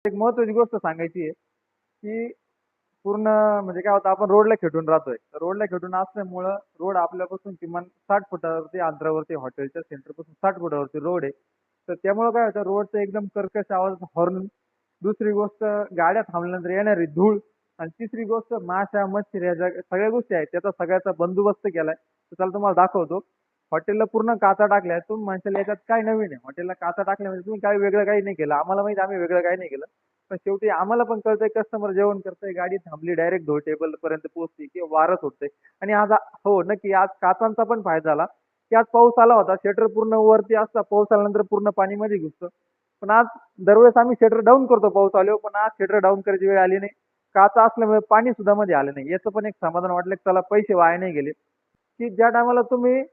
एक महत्त्वाची गोष्ट सांगायची आहे, की पूर्ण म्हणजे काय होतं आपण रोडला खेटून राहतोय. तर रोडला खेटून असल्यामुळं रोड आपल्यापासून किमान 60 फुटावरती अंतरावरती हॉटेलच्या सेंटरपासून 60 फुटावरती रोड आहे. तर त्यामुळं काय होतं रोडचा एकदम कर्कश आवाज, हॉर्न. दुसरी गोष्ट गाड्या थांबल्यानंतर येणारी धूळ आणि तिसरी गोष्ट माशा, मच्छर या सगळ्या गोष्टी आहेत. त्याचा सगळ्याचा बंदोबस्त केलाय. तर त्याला तुम्हाला दाखवतो. हॉटेलला पूर्ण काचा टाकल्या. तुम्ही म्हणशाल याच्यात काय नवीन आहे? हॉटेलला काचा टाकल्या म्हणजे तुम्ही काही वेगळं काही नाही केलं. आम्हाला माहिती आम्ही वेगळं काही नाही केलं. पण शेवटी आम्हाला पण कळतंय कस्टमर जेवण करतंय, गाडी थांबली डायरेक्ट टेबल पर्यंत पोहोचली किंवा वारं सुटतंय. आणि आज हो नक्की आज काचांचा पण फायदा झाला, की आज पाऊस आला होता. शटर पूर्ण वरती असता. पाऊस आल्यानंतर पूर्ण पाणी मध्ये घुसतं. पण आज दरवेळेस आम्ही शटर डाऊन करतो पाऊस आल्यावर, पण आज शटर डाऊन करायची वेळ आली नाही. काचा असल्यामुळे पाणी सुद्धा मध्ये आलं नाही. याचं पण एक समाधान वाटलं, की चला पैसे वाया नाही गेले. की ज्या टायमाला तुम्ही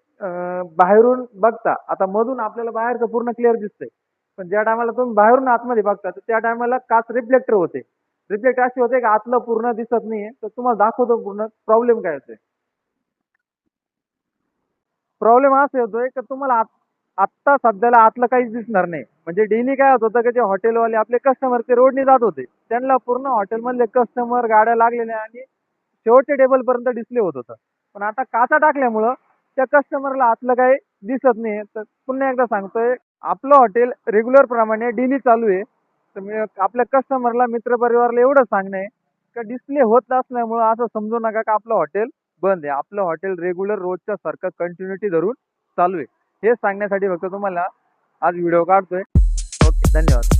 बाहेरून बघता, आता मधून आपल्याला बाहेरचं पूर्ण क्लिअर दिसतंय. पण ज्या टायमाला तुम्ही बाहेरून आतमध्ये बघता, तर त्या टायमाला काच रिफ्लेक्टर होते. रिफ्लेक्ट अशी होते, की आतलं पूर्ण दिसत नाहीये. तर तुम्हाला दाखवतो पूर्ण प्रॉब्लेम काय होतोय. प्रॉब्लेम असा येतोय, की तुम्हाला आत्ता सध्याला आतलं काहीच दिसणार नाही. म्हणजे डेली काय होत होतं, की जे हॉटेलवाले आपले कस्टमर ते रोडने जात होते. त्यांना पूर्ण हॉटेलमधले कस्टमर, गाड्या लागलेल्या आणि शेवटच्या टेबलपर्यंत डिस्प्ले होत होतं. पण आता काचा टाकल्यामुळं त्या कस्टमरला आतलं काही दिसत नाही. तर पुन्हा एकदा सांगतोय, आपलं हॉटेल रेग्युलर प्रमाणे डेली चालू आहे. तर मी आपल्या कस्टमरला, मित्रपरिवाराला एवढं सांगणं आहे, का डिस्प्ले होत नसल्यामुळं असं समजू नका की आपलं हॉटेल बंद आहे. आपलं हॉटेल रेग्युलर रोजच्या सारखं कंटिन्युटी धरून चालू आहे. हेच सांगण्यासाठी फक्त तुम्हाला आज व्हिडिओ काढतोय. ओके, धन्यवाद.